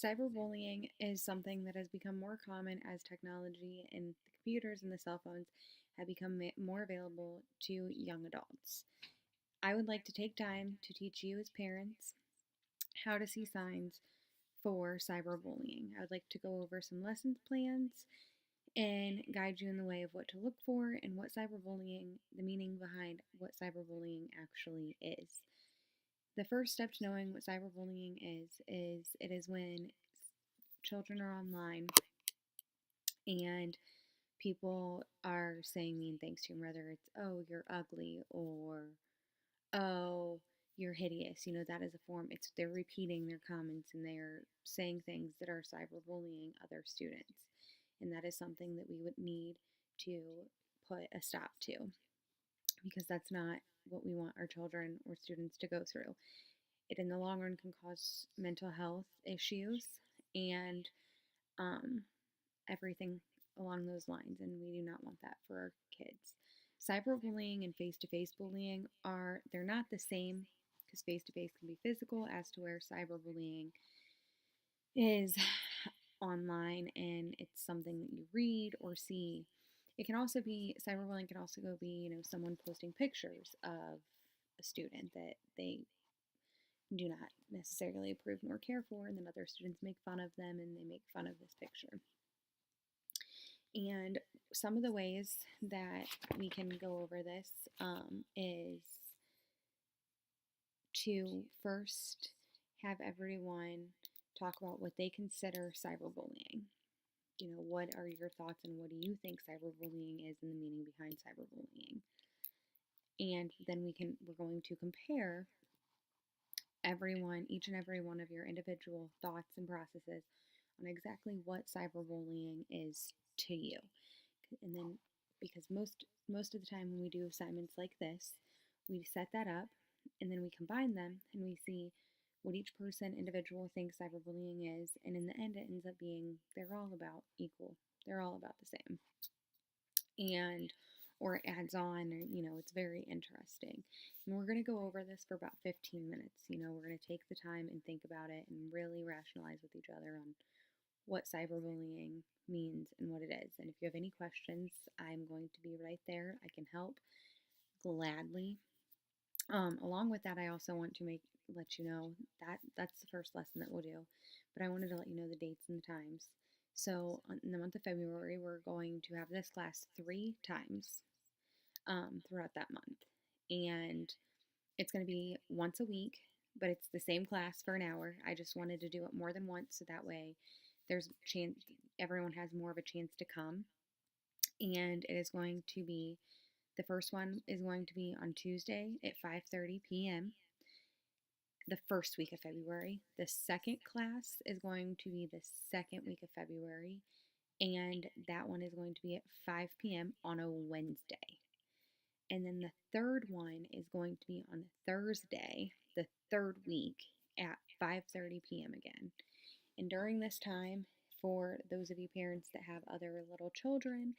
Cyberbullying is something that has become more common as technology and the computers and the cell phones have become more available to young adults. I would like to take time to teach you as parents how to see signs for cyberbullying. I would like to go over some lessons plans and guide you in the way of what to look for and what cyberbullying, the meaning behind what cyberbullying actually is. The first step to knowing what cyberbullying is it is when children are online and people are saying mean things to them, whether it's, oh, you're ugly, or, oh, you're hideous. That is a form, they're repeating their comments and they're saying things that are cyberbullying other students. And that is something that we would need to put a stop to, because that's not what we want our children or students to go through. It in the long run can cause mental health issues and um, everything along those lines, and we do not want that for our kids. Cyberbullying and face-to-face bullying they're not the same, because face-to-face can be physical, as to where cyberbullying is online and it's something that you read or see. It can also be cyberbullying can also be, someone posting pictures of a student that they do not necessarily approve nor care for, and then other students make fun of them and they make fun of this picture. And some of the ways that we can go over this is to first have everyone talk about what they consider cyberbullying. What are your thoughts and what do you think cyberbullying is and the meaning behind cyberbullying? And then we're going to compare each and every one of your individual thoughts and processes on exactly what cyberbullying is to you. And then, because most of the time when we do assignments like this, we set that up and then we combine them and we see what each person individual thinks cyberbullying is, and in the end it ends up being they're all about equal. They're all about the same. And or it adds on, or it's very interesting. And we're going to go over this for about 15 minutes. We're going to take the time and think about it and really rationalize with each other on what cyberbullying means and what it is. And if you have any questions, I'm going to be right there. I can help gladly. Along with that, I also want to let you know that that's the first lesson that we'll do, but I wanted to let you know the dates and the times. So in the month of February, we're going to have this class 3 times throughout that month, and it's going to be once a week, but it's the same class for an hour. I just wanted to do it more than once, so that way there's a chance everyone has more of a chance to come. And it is going to be the first one is going to be on Tuesday at 5:30 p.m. the first week of February. The second class is going to be the second week of February, and that one is going to be at 5 p.m. on a Wednesday. And then the third one is going to be on Thursday, the third week at 5:30 p.m. again. And during this time, for those of you parents that have other little children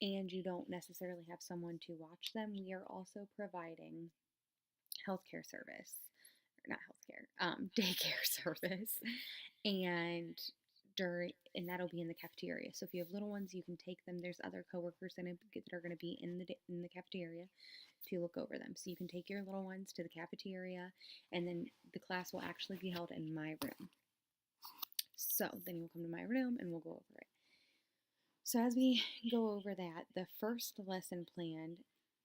and you don't necessarily have someone to watch them, we are also providing healthcare service, or not healthcare, daycare service, and that'll be in the cafeteria. So if you have little ones, you can take them. There's other coworkers that are going to be in the cafeteria if you look over them. So you can take your little ones to the cafeteria, and then the class will actually be held in my room. So then you'll come to my room and we'll go over it. So as we go over that, the first lesson plan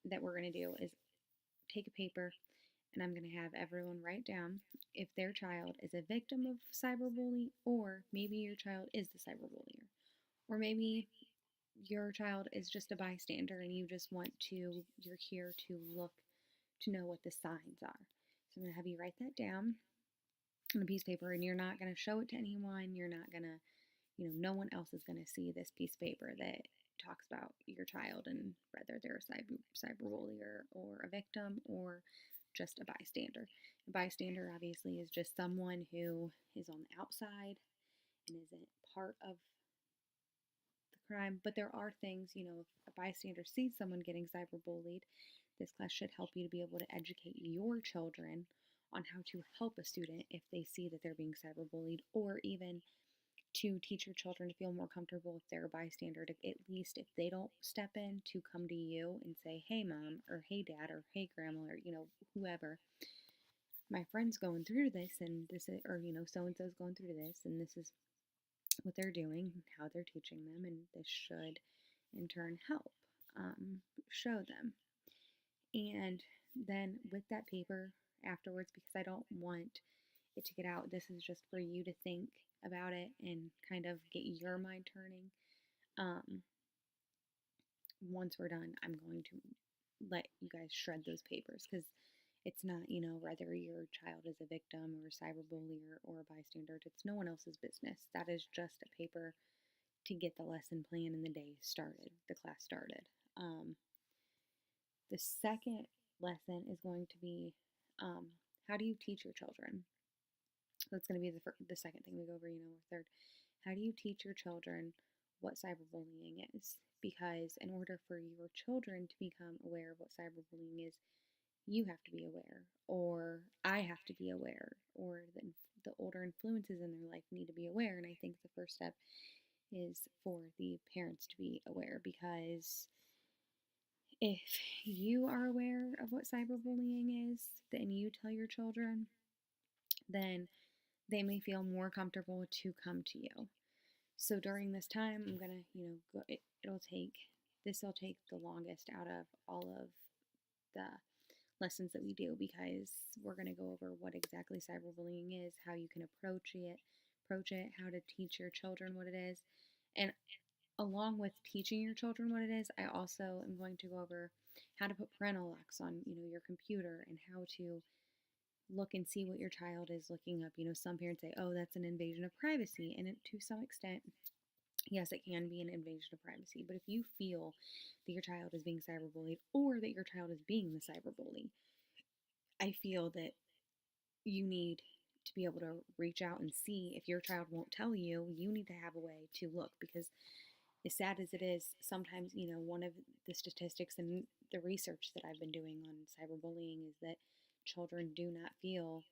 that we're going to do is take a paper, and I'm going to have everyone write down if their child is a victim of cyberbullying, or maybe your child is the cyberbullier, or maybe your child is just a bystander and you're here to look to know what the signs are. So I'm going to have you write that down on a piece of paper, and you're not going to show it to anyone. You're not going to, no one else is going to see this piece of paper that talks about your child and whether they're a cyberbullier or a victim or just a bystander. A bystander obviously is just someone who is on the outside and isn't part of the crime. But there are things, if a bystander sees someone getting cyberbullied, this class should help you to be able to educate your children on how to help a student if they see that they're being cyberbullied, or even to teach your children to feel more comfortable if they're a bystander, to at least if they don't step in, to come to you and say, hey mom, or hey dad, or hey grandma, or whoever, my friend's going through this, and this is, or so and so's going through this, and this is what they're doing, how they're teaching them, and this should in turn help show them. And then with that paper afterwards, because I don't want it to get out, this is just for you to think about it and kind of get your mind turning. Once we're done, I'm going to let you guys shred those papers, because it's not, whether your child is a victim or a cyberbullier or a bystander, it's no one else's business. That is just a paper to get the lesson plan and the day started, the class started. The second lesson is going to be how do you teach your children? That's going to be the second thing we go over, third. How do you teach your children what cyberbullying is? Because in order for your children to become aware of what cyberbullying is, you have to be aware, or I have to be aware, or the older influences in their life need to be aware. And I think the first step is for the parents to be aware, because if you are aware of what cyberbullying is, then you tell your children, then they may feel more comfortable to come to you. So during this time, I'm gonna, go. This will take the longest out of all of the lessons that we do, because we're gonna go over what exactly cyberbullying is, how you can approach it, how to teach your children what it is, and along with teaching your children what it is, I also am going to go over how to put parental locks on, your computer, and how to look and see what your child is looking up. Some parents say, oh, that's an invasion of privacy. And to some extent, yes, it can be an invasion of privacy. But if you feel that your child is being cyberbullied, or that your child is being the cyberbully, I feel that you need to be able to reach out and see. If your child won't tell you, you need to have a way to look, because as sad as it is, sometimes, one of the statistics and the research that I've been doing on cyberbullying is that children do not feel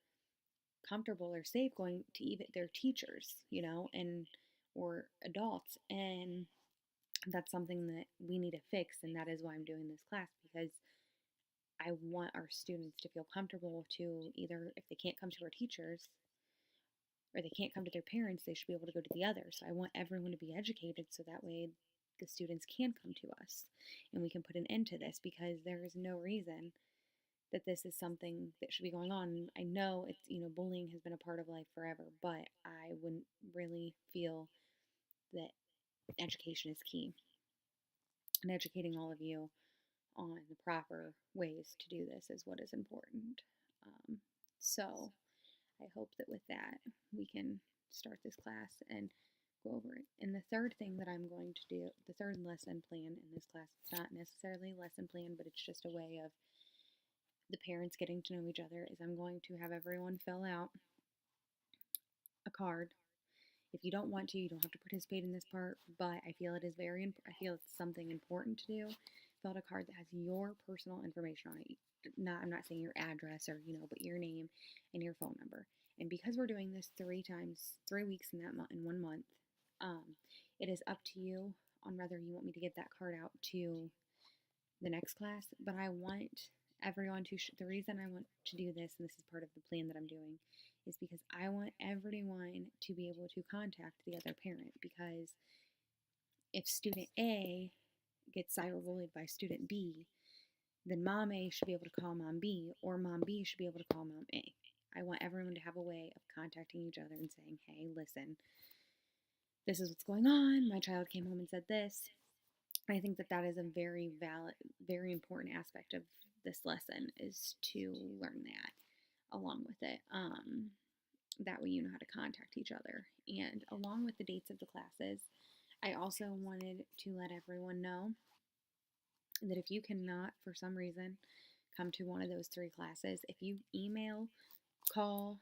comfortable or safe going to even their teachers, and or adults. And that's something that we need to fix. And that is why I'm doing this class, because I want our students to feel comfortable to, either if they can't come to our teachers or they can't come to their parents, they should be able to go to the others. So I want everyone to be educated, so that way the students can come to us and we can put an end to this, because there is no reason that this is something that should be going on. I know it's, bullying has been a part of life forever, but I wouldn't really feel that education is key. And educating all of you on the proper ways to do this is what is important. So I hope that with that we can start this class and go over it. And the third thing that I'm going to do, the third lesson plan in this class, it's not necessarily a lesson plan, but it's just a way of the parents getting to know each other, is I'm going to have everyone fill out a card. If you don't want to, you don't have to participate in this part, but I feel I feel it's something important to do. Fill out a card that has your personal information on it. I'm not saying your address, or but your name and your phone number. And because we're doing this 3 weeks in that month, in 1 month, it is up to you on whether you want me to get that card out to the next class. But I want everyone to, the reason I want to do this, and this is part of the plan that I'm doing, is because I want everyone to be able to contact the other parent. Because if student A gets cyberbullied by student B, then mom A should be able to call mom B, or mom B should be able to call mom A. I want everyone to have a way of contacting each other and saying, hey, listen, this is what's going on. My child came home and said this. I think that is a very valid, very important aspect of this lesson, is to learn that along with it. That way you know how to contact each other. And along with the dates of the classes, I also wanted to let everyone know that if you cannot, for some reason, come to one of those 3 classes, if you email, call,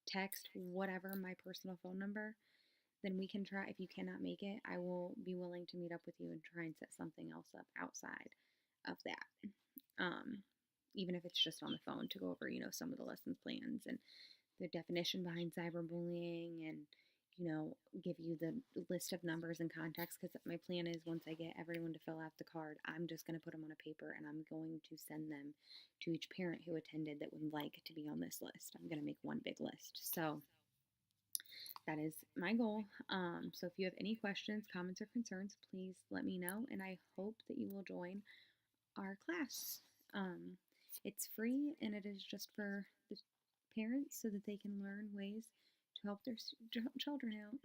text, whatever, my personal phone number, then we can try. If you cannot make it, I will be willing to meet up with you and try and set something else up outside of that. even if it's just on the phone, to go over, some of the lessons plans and the definition behind cyberbullying, and give you the list of numbers and contacts, because my plan is, once I get everyone to fill out the card, I'm just going to put them on a paper and I'm going to send them to each parent who attended that would like to be on this list. I'm going to make one big list. So that is my goal. So if you have any questions, comments, or concerns, please let me know, and I hope that you will join our class. It's free, and it is just for the parents so that they can learn ways to help their children out.